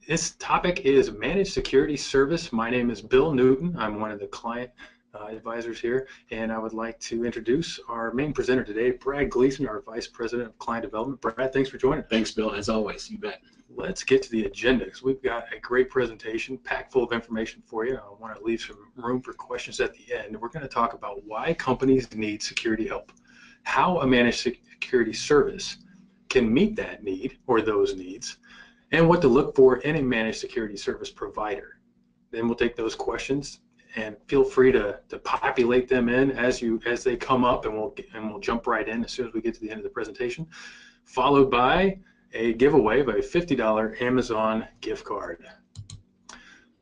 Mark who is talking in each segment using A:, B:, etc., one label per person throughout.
A: This topic is managed security service. My name is Bill Newton. I'm one of the client advisors here, and I would like to introduce our main presenter today, Brad Gleeson, our Vice President of Client Development. Brad, thanks for joining us.
B: Thanks, Bill, as always. You bet.
A: Let's get to the agenda because we've got a great presentation packed full of information for you. I want to leave some room for questions at the end. We're going to talk about why companies need security help, how a managed security service can meet that need or those needs, and what to look for in a managed security service provider. Then we'll take those questions and feel free to populate them in as they come up, and we'll jump right in as soon as we get to the end of the presentation, followed by a giveaway of a $50 Amazon gift card.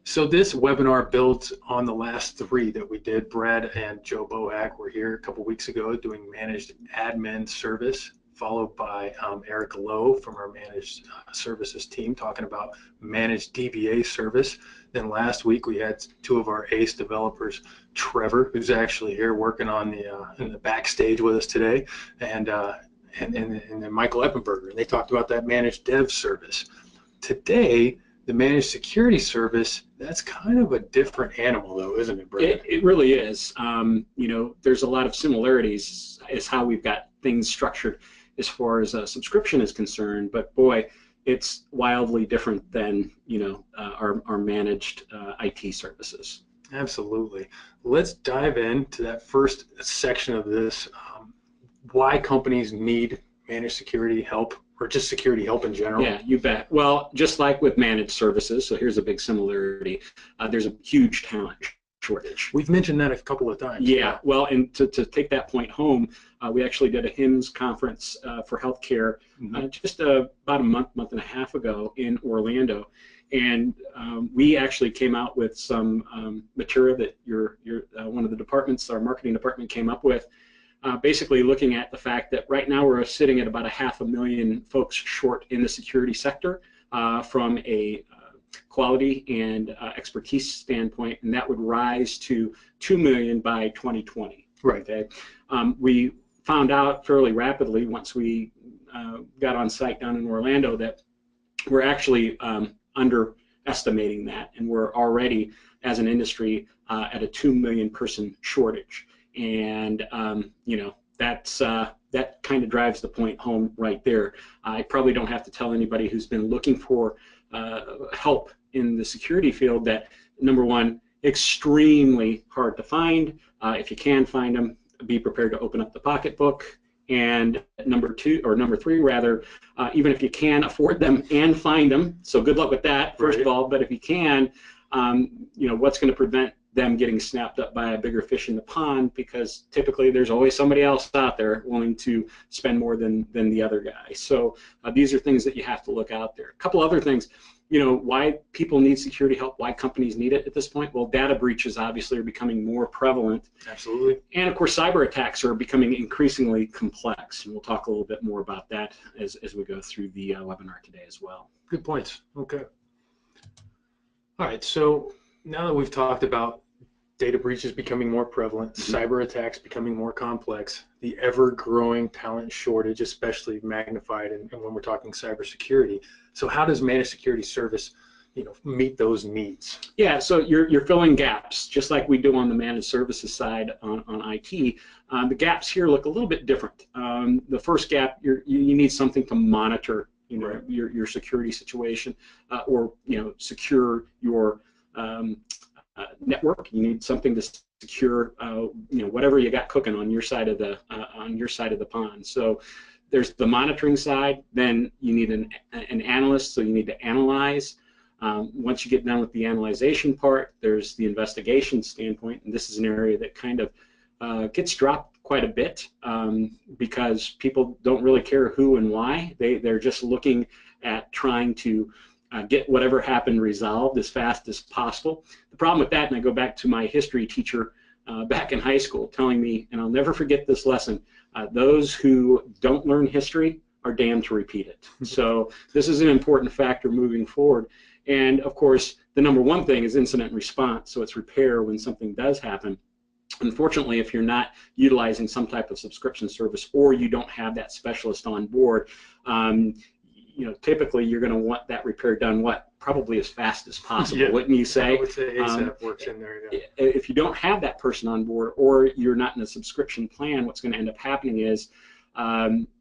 A: So this webinar builds on the last three that we did. Brad and Joe Boak were here a couple weeks ago doing managed admin service, followed by Eric Lowe from our managed services team talking about managed DBA service. Then last week we had two of our ACE developers, Trevor, who's actually here working on in the backstage with us today, and then Michael Eppenberger, and they talked about that managed dev service. Today, the managed security service, that's kind of a different animal though, isn't it, Brad?
B: It really is. You know, there's a lot of similarities as how we've got things structured as far as a subscription is concerned, but boy, it's wildly different than, you know, our managed IT services.
A: Absolutely. Let's dive into that first section of this, why companies need managed security help, or just security help in general.
B: Yeah, you bet. Well, just like with managed services, so here's a big similarity, there's a huge talent shortage.
A: We've mentioned that a couple of times.
B: Yeah, well, and to take that point home, we actually did a HIMSS conference for healthcare just about a month and a half ago in Orlando, and we actually came out with some material that one of the departments, our marketing department, came up with, basically looking at the fact that right now we're sitting at about 500,000 folks short in the security sector from a quality and expertise standpoint, and that would rise to 2 million by 2020.
A: Right.
B: Okay. We found out fairly rapidly once we got on site down in Orlando that we're actually underestimating that, and we're already, as an industry, at a 2 million person shortage. And you know, that kind of drives the point home right there. I probably don't have to tell anybody who's been looking for help in the security field that, number one, extremely hard to find. If you can find them, be prepared to open up the pocketbook. And number three rather, even if you can afford them and find them, so good luck with that, first of all. But if you can, you know, what's going to prevent them getting snapped up by a bigger fish in the pond? Because typically there's always somebody else out there willing to spend more than the other guy. So these are things that you have to look out there. A couple other things, you know, why people need security help, why companies need it at this point. Well, data breaches obviously are becoming more prevalent.
A: Absolutely.
B: And of course, cyber attacks are becoming increasingly complex. And we'll talk a little bit more about that as we go through the webinar today as well.
A: Good points. Okay. All right. So now that we've talked about data breaches becoming more prevalent, cyber attacks becoming more complex, the ever-growing talent shortage, especially magnified, and when we're talking cybersecurity. So how does managed security service, you know, meet those needs? Yeah,
B: so you're filling gaps, just like we do on the managed services side on IT. The gaps here look a little bit different. The first gap, you need something to monitor, you know, your security situation, or, you know, secure your network. You need something to secure, you know, whatever you got cooking on your side of the pond. So there's the monitoring side. Then you need an analyst, so you need to analyze. Once you get done with the analyzation part, there's the investigation standpoint, and this is an area that kind of gets dropped quite a bit because people don't really care who and why. They're just looking at trying to get whatever happened resolved as fast as possible. The problem with that, and I go back to my history teacher back in high school telling me, and I'll never forget this lesson, those who don't learn history are damned to repeat it. So this is an important factor moving forward. And of course, the number one thing is incident response, so it's repair when something does happen. Unfortunately, if you're not utilizing some type of subscription service or you don't have that specialist on board, you know, typically you're going to want that repair done probably as fast as possible,
A: Yeah.
B: wouldn't you say?
A: I would say ASAP works in there. Yeah.
B: If you don't have that person on board, or you're not in a subscription plan, what's going to end up happening is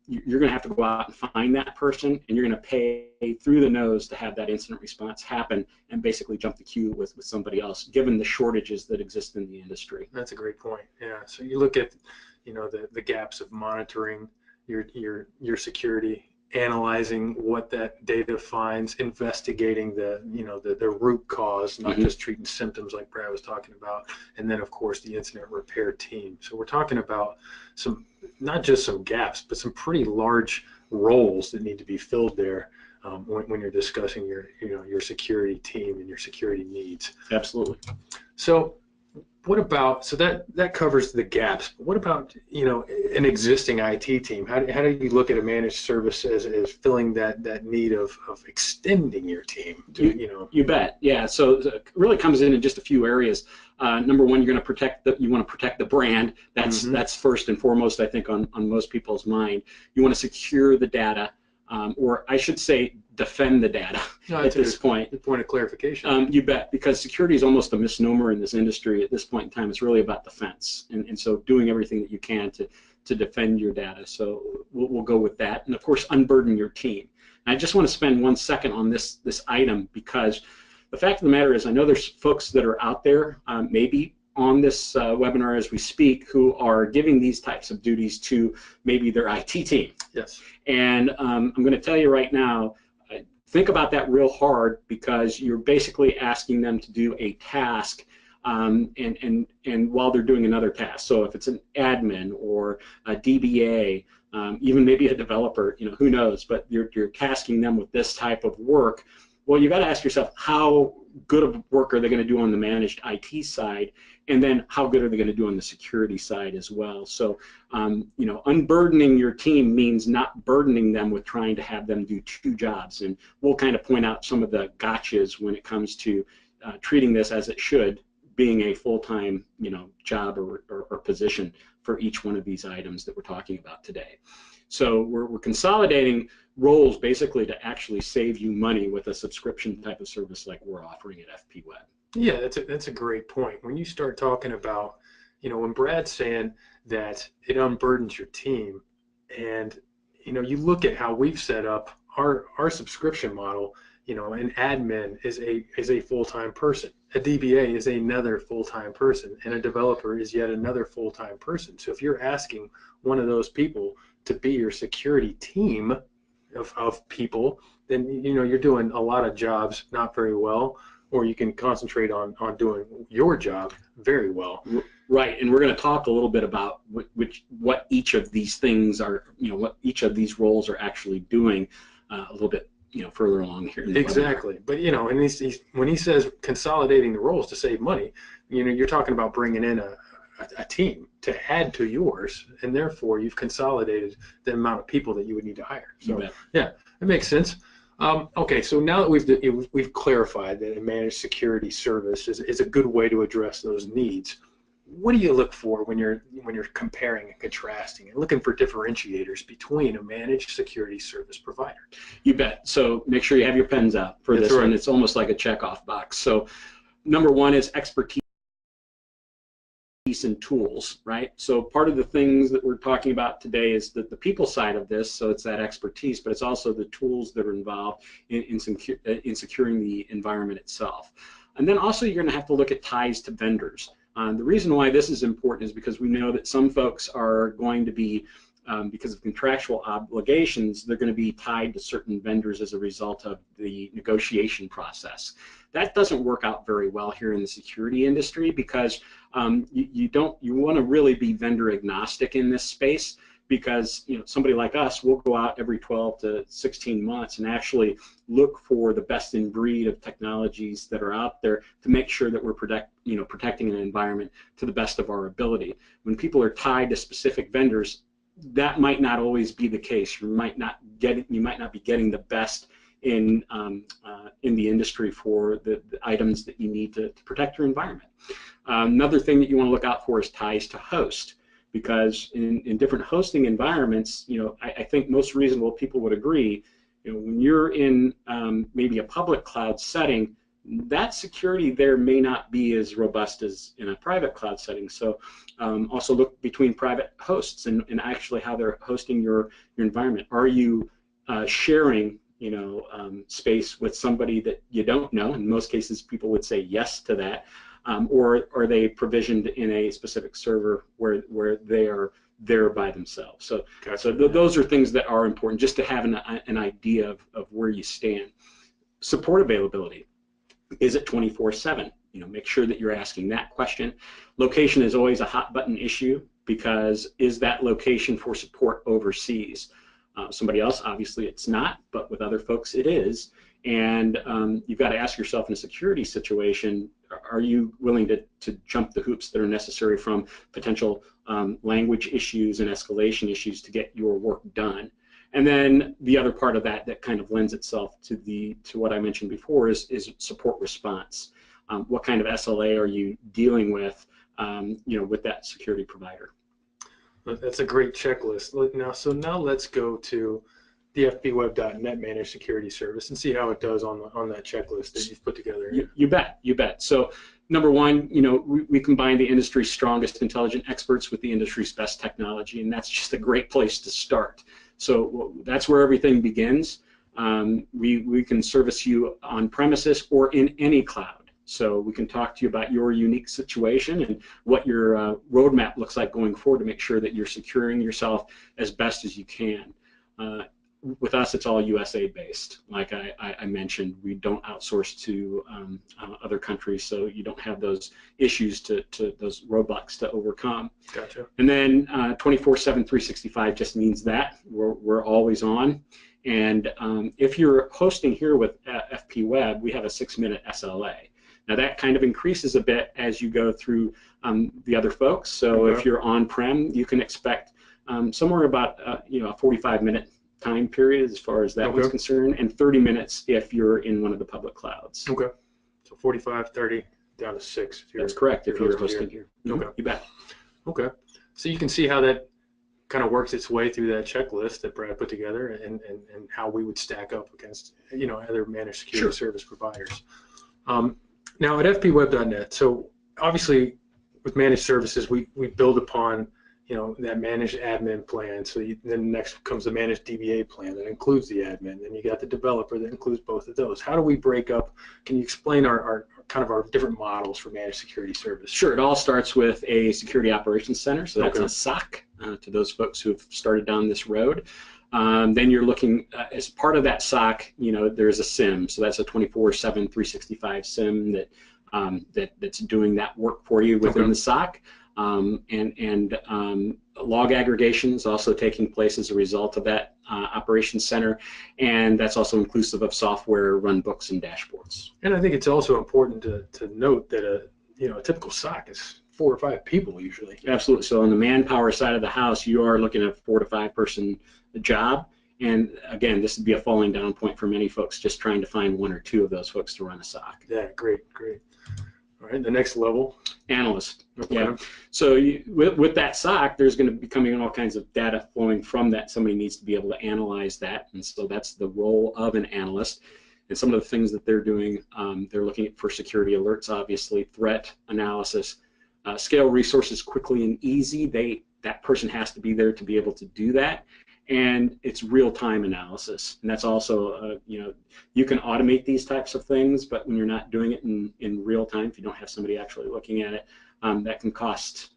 B: you're going to have to go out and find that person, and you're going to pay through the nose to have that incident response happen and basically jump the queue with somebody else, given the shortages that exist in the industry.
A: That's a great point. Yeah. So you look at, the gaps of monitoring your security, analyzing what that data finds, investigating the root cause, not just treating symptoms like Brad was talking about, and then of course the incident repair team. So we're talking about not just some gaps, but some pretty large roles that need to be filled there when you're discussing your security team and your security needs.
B: Absolutely.
A: So what about, that covers the gaps, but what about, an existing IT team? How do you look at a managed service as filling that need of extending your team?
B: You bet. Yeah. So it really comes in just a few areas. Number one, you want to protect the brand. That's first and foremost, I think, on most people's mind. You want to secure the data, or I should say, defend the data at this point.
A: Good point of clarification.
B: You bet, because security is almost a misnomer in this industry at this point in time. It's really about defense, and so doing everything that you can to defend your data. So we'll go with that, and of course, unburden your team. And I just want to spend 1 second on this item, because the fact of the matter is, I know there's folks that are out there, maybe on this webinar as we speak, who are giving these types of duties to maybe their IT team.
A: Yes. And
B: I'm going to tell you right now, think about that real hard, because you're basically asking them to do a task and while they're doing another task. So if it's an admin or a DBA, even maybe a developer, who knows, but you're tasking them with this type of work. Well, you got to ask yourself, how good of work are they going to do on the managed IT side, and then how good are they going to do on the security side as well? So, unburdening your team means not burdening them with trying to have them do 2 jobs, and we'll kind of point out some of the gotchas when it comes to treating this as it should, being a full-time, job or position for each one of these items that we're talking about today. So we're consolidating roles basically to actually save you money with a subscription type of service like we're offering at Fpweb.
A: Yeah, that's a great point. When you start talking about, when Brad's saying that it unburdens your team, and you look at how we've set up our subscription model, an admin is a full-time person, a DBA is another full-time person, and a developer is yet another full-time person. So if you're asking one of those people to be your security team of people, then you're doing a lot of jobs not very well, or you can concentrate on doing your job very well.
B: Right, and we're going to talk a little bit about what each of these things are, what each of these roles are actually doing a little bit further along here.
A: Exactly, but and when he says consolidating the roles to save money, you're talking about bringing in a team to add to yours, and therefore you've consolidated the amount of people that you would need to hire. So yeah, that makes sense. Okay, so now that we've clarified that a managed security service is a good way to address those needs, what do you look for when you're comparing and contrasting and looking for differentiators between a managed security service provider?
B: You bet. So make sure you have your pens out for this one. It's almost like a checkoff box. So number one is expertise and tools, right? So part of the things that we're talking about today is the people side of this, so it's that expertise, but it's also the tools that are involved in securing the environment itself. And then also you're going to have to look at ties to vendors. The reason why this is important is because we know that some folks are going to be, because of contractual obligations, they're going to be tied to certain vendors as a result of the negotiation process. That doesn't work out very well here in the security industry, because you want to really be vendor agnostic in this space, because somebody like us will go out every 12 to 16 months and actually look for the best in breed of technologies that are out there to make sure that we're protecting an environment to the best of our ability. When people are tied to specific vendors, that might not always be the case. You might not be getting the best in the industry for the items that you need to protect your environment. Another thing that you want to look out for is ties to host, because in different hosting environments, I think most reasonable people would agree, When you're in maybe a public cloud setting, that security there may not be as robust as in a private cloud setting. So also look between private hosts and actually how they're hosting your environment. Are you sharing space with somebody that you don't know? In most cases, people would say yes to that. Or are they provisioned in a specific server where they are there by themselves? So,
A: gotcha.
B: Those are things that are important just to have an idea of where you stand. Support availability. Is it 24/7? Make sure that you're asking that question. Location is always a hot button issue, because is that location for support overseas? Somebody else, obviously it's not, but with other folks it is. And you've got to ask yourself, in a security situation, are you willing to jump the hoops that are necessary, from potential language issues and escalation issues, to get your work done? And then the other part of that kind of lends itself to what I mentioned before is support response. What kind of SLA are you dealing with, with that security provider?
A: That's a great checklist. Now let's go to the Fpweb.net managed security service and see how it does on that checklist that you've put together.
B: You bet. So number one, we combine the industry's strongest intelligent experts with the industry's best technology, and that's just a great place to start. So that's where everything begins. We can service you on premises or in any cloud. So we can talk to you about your unique situation and what your roadmap looks like going forward to make sure that you're securing yourself as best as you can. With us, it's all USA based. Like I mentioned, we don't outsource to other countries, so you don't have those issues those roadblocks to overcome.
A: Gotcha.
B: And then 24/7, 365 just means that we're always on. And if you're hosting here with Fpweb, we have a 6-minute SLA. Now that kind of increases a bit as you go through the other folks. So if you're on-prem, you can expect somewhere about a 45-minute time period as far as that one's concerned, and 30 minutes if you're in one of the public clouds.
A: Okay. So 45, 30, down to 6.
B: That's correct, if you're hosting here.
A: Okay.
B: You bet.
A: Okay. So you can see how that kind of works its way through that checklist that Brad put together, and how we would stack up against other managed security service providers. Now at Fpweb.net, so obviously with managed services, we build upon that managed admin plan. So then next comes the managed DBA plan that includes the admin. Then you got the developer that includes both of those. How do we break up? Can you explain our different models for managed security service?
B: Sure. It all starts with a security operations center. So that's a SOC to those folks who have started down this road. Then you're looking as part of that SOC. There's a SIM. So that's a 24/7, 365 SIM that's doing that work for you within the SOC. And log aggregation is also taking place as a result of that operations center, and that's also inclusive of software, run books, and dashboards.
A: And I think it's also important to note that a typical SOC is 4 or 5 people usually.
B: Absolutely. So on the manpower side of the house, you are looking at a 4 to 5 person job. And again, this would be a falling down point for many folks just trying to find 1 or 2 of those folks to run a SOC.
A: Yeah, great. All right, the next level.
B: Analyst.
A: Okay.
B: Yeah. So with that SOC, there's going to be coming all kinds of data flowing from that. Somebody needs to be able to analyze that, and so that's the role of an analyst. And some of the things that they're doing, they're looking for security alerts, obviously, threat analysis, scale resources quickly and easy. That person has to be there to be able to do that. And it's real-time analysis, and that's also, you can automate these types of things, but when you're not doing it in real time, if you don't have somebody actually looking at it, that can cost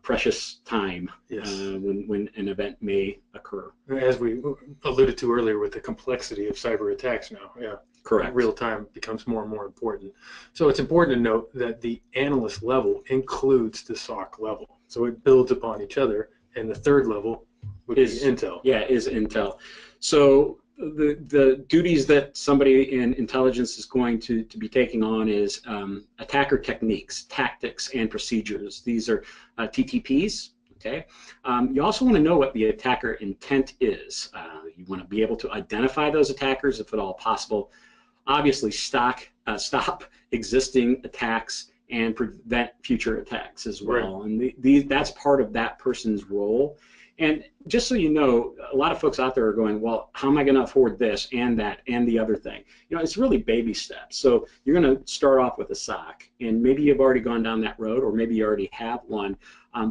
B: precious time when an event may occur.
A: As we alluded to earlier with the complexity of cyber attacks now,
B: correct.
A: Real time becomes more and more important. So it's important to note that the analyst level includes the SOC level, so it builds upon each other, and the third level is Intel.
B: Yeah, is Intel. So the duties that somebody in intelligence is going to be taking on is attacker techniques, tactics, and procedures. These are TTPs. Okay. You also want to know what the attacker intent is. You want to be able to identify those attackers if at all possible. Obviously, stop existing attacks and prevent future attacks as well. Right. And that's part of that person's role. And just so you know, a lot of folks out there are going, well, how am I going to afford this and that and the other thing? You know, it's really baby steps. So you're going to start off with a SOC, and maybe you've already gone down that road, or maybe you already have one.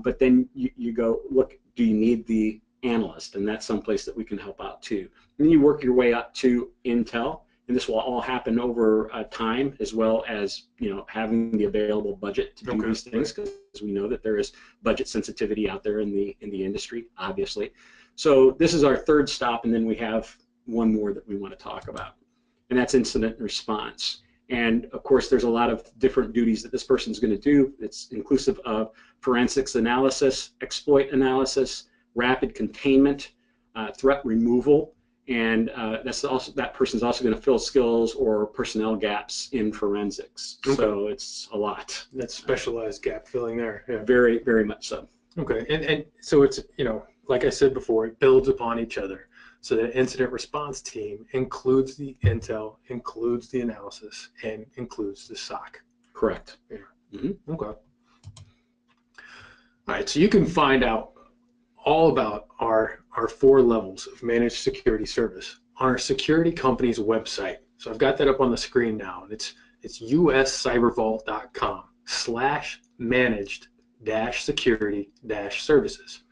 B: But then you go, look, do you need the analyst? And that's someplace that we can help out too. And then you work your way up to Intel. And this will all happen over time, as well as, you know, having the available budget to do these things, because we know that there is budget sensitivity out there in the industry, obviously. So this is our third stop, and then we have one more that we want to talk about, and that's incident response. And of course, there's a lot of different duties that this person's going to do. It's inclusive of forensics analysis, exploit analysis, rapid containment, threat removal. And that person's also going to fill skills or personnel gaps in forensics. Okay. So it's a lot.
A: That's specialized gap filling there. Yeah.
B: Very, very much so.
A: Okay, and so it's, you know, like I said before, it builds upon each other. So the incident response team includes the intel, includes the analysis, and includes the SOC.
B: Correct.
A: Yeah. Mm-hmm. Okay. All right, so you can find out all about our 4 levels of managed security service on our security company's website. So I've got that up on the screen now, and it's uscybervault.com/managed-security-services.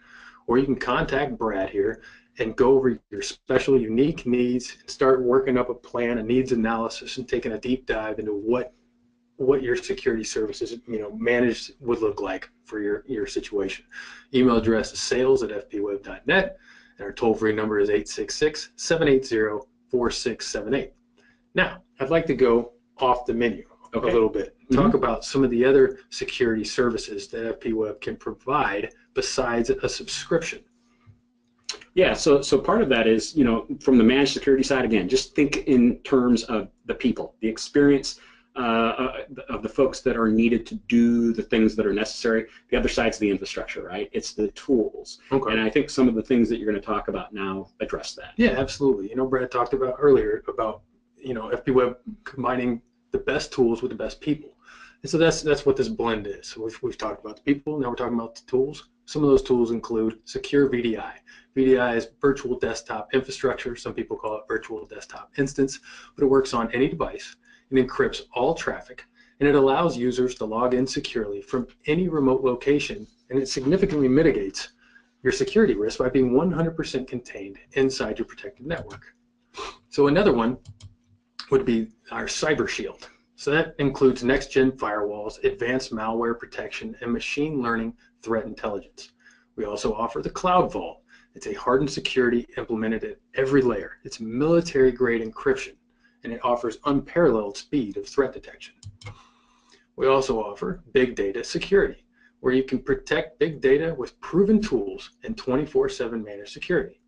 A: Or you can contact Brad here and go over your special unique needs and start working up a plan, a needs analysis, and taking a deep dive into what your security services, you know, managed would look like for your situation. Email address is sales@Fpweb.net, and our toll-free number is 866-780-4678. Now, I'd like to go off the menu a little bit, talk about some of the other security services that Fpweb can provide besides a subscription.
B: Yeah, so part of that is, you know, from the managed security side, again, just think in terms of the people, the experience of the folks that are needed to do the things that are necessary. The other side's the infrastructure, right? It's the tools. Okay. And I think some of the things that you're going to talk about now address that.
A: Yeah, absolutely. You know, Brad talked about earlier about, you know, Fpweb combining the best tools with the best people. And so that's what this blend is. So we've talked about the people, now we're talking about the tools. Some of those tools include secure VDI. VDI is virtual desktop infrastructure. Some people call it virtual desktop instance, but it works on any device. It encrypts all traffic, and it allows users to log in securely from any remote location, and it significantly mitigates your security risk by being 100% contained inside your protected network. So another one would be our Cyber Shield. So that includes next-gen firewalls, advanced malware protection, and machine learning threat intelligence. We also offer the Cloud Vault. It's a hardened security implemented at every layer. It's military-grade encryption, and it offers unparalleled speed of threat detection. We also offer big data security, where you can protect big data with proven tools and 24/7 managed security.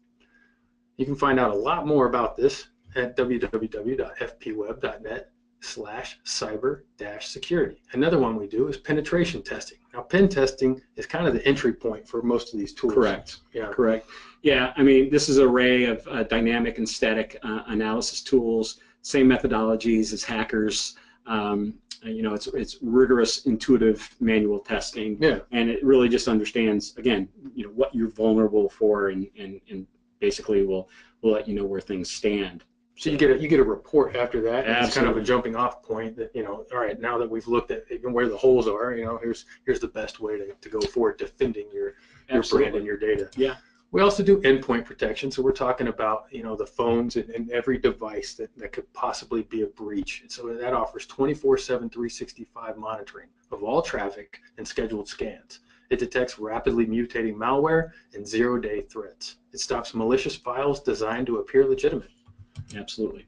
A: You can find out a lot more about this at www.Fpweb.net/cyber-security. Another one we do is penetration testing. Now, pen testing is kind of the entry point for most of these tools.
B: Correct.
A: Yeah.
B: Correct. Yeah, I mean, this is an array of dynamic and static analysis tools, same methodologies as hackers. You know, it's rigorous, intuitive manual testing. Yeah. And it really just understands, again, you know, what you're vulnerable for, and basically will let you know where things stand.
A: So you get a report after that. And it's kind of a jumping off point that, you know, all right, now that we've looked at even where the holes are, you know, here's the best way to go forward defending your brand and your data. Yeah. We also do endpoint protection, so we're talking about, you know, the phones and every device that could possibly be a breach. And so that offers 24/7, 365 monitoring of all traffic and scheduled scans. It detects rapidly mutating malware and zero-day threats. It stops malicious files designed to appear legitimate.
B: Absolutely.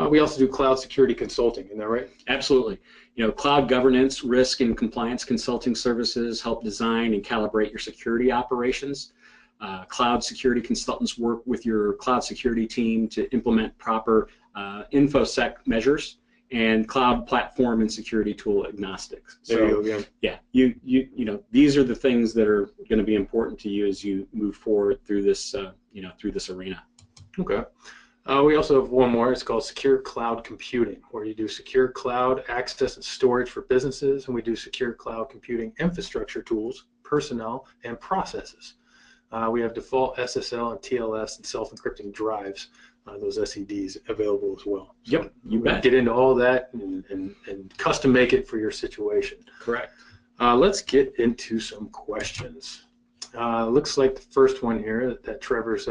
A: We also do cloud security consulting, isn't that right?
B: Absolutely. You know, cloud governance, risk, and compliance consulting services help design and calibrate your security operations. Cloud security consultants work with your cloud security team to implement proper InfoSec measures and cloud platform and security tool agnostics. So, yeah, you know, these are the things that are going to be important to you as you move forward through this, you know, through this arena.
A: Okay. We also have one more. It's called Secure Cloud Computing, where you do secure cloud access and storage for businesses, and we do secure cloud computing infrastructure tools, personnel, and processes. We have default SSL and TLS and self-encrypting drives, those SEDs available as well. So
B: yep, you bet.
A: Get into all that and custom make it for your situation.
B: Correct.
A: Let's get into some questions. Looks like the first one here that Trevor's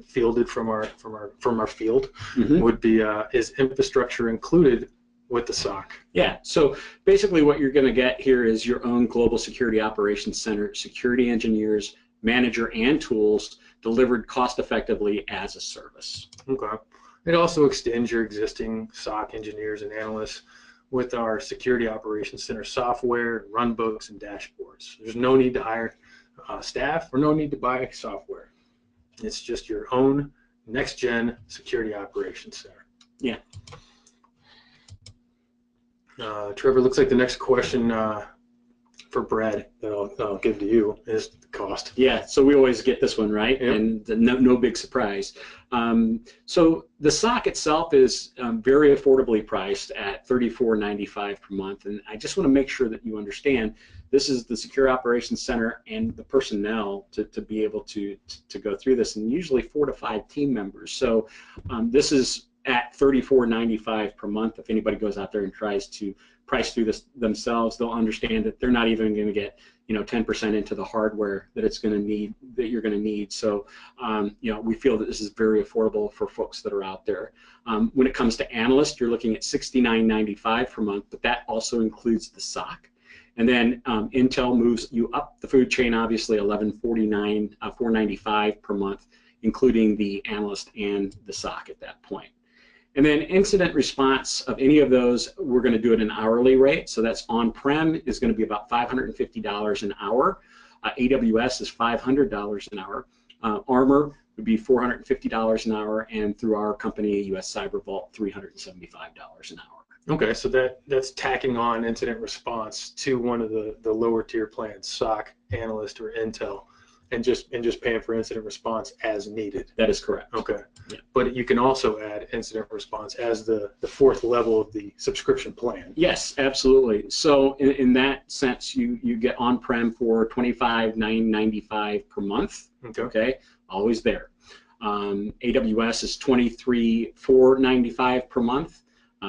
A: fielded from our field would be: is infrastructure included with the SOC?
B: Yeah. So basically, what you're going to get here is your own global security operations center, security engineers, manager, and tools delivered cost effectively as a service.
A: Okay. It also extends your existing SOC engineers and analysts with our security operations center software, runbooks, and dashboards. There's no need to hire staff or no need to buy software. It's just your own next-gen security operations center.
B: Yeah.
A: Trevor, looks like the next question for Brad that I'll give to you is the cost.
B: Yeah, so we always get this one, right?
A: Yep.
B: And no big surprise. So the SOC itself is very affordably priced at $34.95 per month, and I just want to make sure that you understand this is the Secure Operations Center and the personnel to be able to go through this, and usually 4 to 5 team members. So this is at $34.95 per month. If anybody goes out there and tries to price through this themselves, they'll understand that they're not even going to get 10% into the hardware that it's going to need, that you're going to need. So we feel that this is very affordable for folks that are out there. When it comes to analysts, you're looking at $69.95 per month, but that also includes the SOC. And then Intel moves you up the food chain, obviously $495 per month, including the analyst and the SOC at that point. And then incident response of any of those, we're going to do it an hourly rate. So that's on-prem is going to be about $550 an hour. AWS is $500 an hour. Armor would be $450 an hour, and through our company, US Cyber Vault, $375 an hour.
A: Okay, so that's tacking on incident response to one of the lower tier plans, SOC, analyst, or Intel, and just paying for incident response as needed.
B: That is correct.
A: Okay,
B: yeah.
A: But you can also add incident response as the fourth level of the subscription plan.
B: Yes, absolutely. So in that sense, you get on-prem for $25,995 per month. Okay, always there. AWS is $23,495 per month.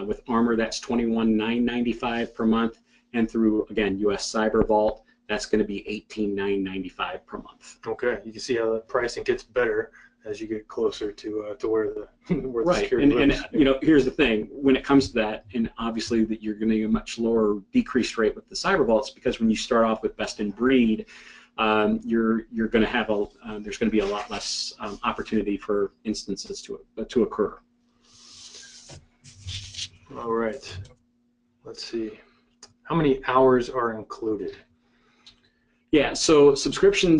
B: With Armor, that's $21,995 per month, and through, again, US Cyber Vault, that's going to be $18,995 per month.
A: Okay, you can see how the pricing gets better as you get closer to where the
B: right.
A: security lives.
B: And here's the thing: when it comes to that, and obviously that you're going to get a much lower decrease rate with the Cyber Vaults, because when you start off with best in breed, you're going to have there's going to be a lot less opportunity for instances to occur.
A: All right, let's see. How many hours are included?
B: Yeah, so subscription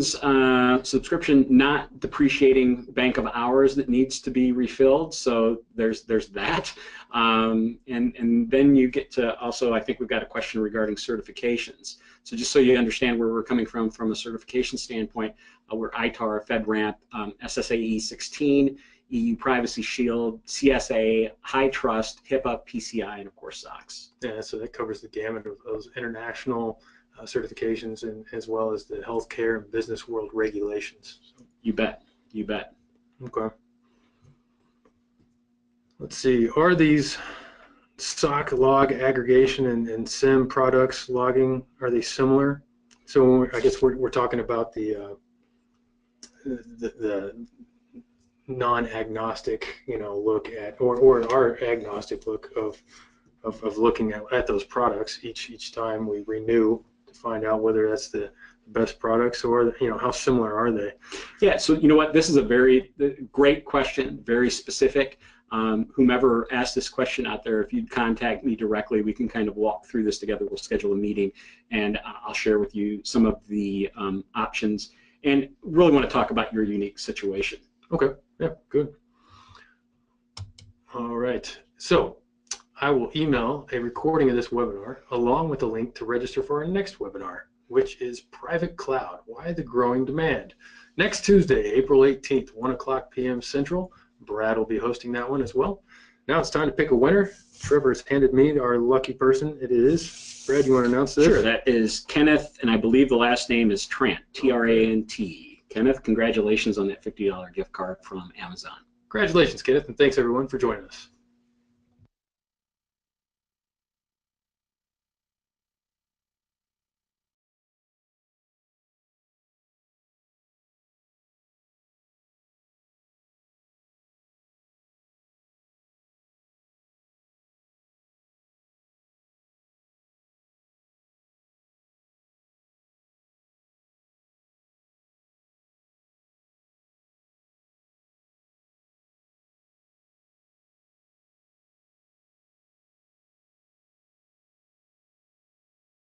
B: not depreciating bank of hours that needs to be refilled. So there's that, and then you get to also, I think we've got a question regarding certifications. So just so you understand where we're coming from a certification standpoint, we're ITAR, FedRAMP, SSAE 16. EU Privacy Shield, CSA, High Trust, HIPAA, PCI, and of course SOX.
A: Yeah, so that covers the gamut of those international certifications, and as well as the healthcare and business world regulations.
B: You bet. You bet.
A: Okay. Let's see. Are these SOC log aggregation and SIM products logging, are they similar? So I guess we're talking about the non-agnostic, look at, or our agnostic look of looking at those products each time we renew to find out whether that's the best products, or how similar are they?
B: Yeah. So you know what, this is a very great question, very specific. Whomever asked this question out there, if you'd contact me directly, we can kind of walk through this together. We'll schedule a meeting, and I'll share with you some of the options, and really want to talk about your unique situation.
A: Okay. Yeah, good. All right. So I will email a recording of this webinar along with a link to register for our next webinar, which is Private Cloud, Why the Growing Demand. Next Tuesday, April 18th, 1:00 p.m. Central. Brad will be hosting that one as well. Now it's time to pick a winner. Trevor's handed me our lucky person. It is, Brad, you want to announce this?
B: Sure, that is Kenneth, and I believe the last name is Trant, T-R-A-N-T. Kenneth, congratulations on that $50 gift card from Amazon.
A: Congratulations, Kenneth, and thanks everyone for joining us.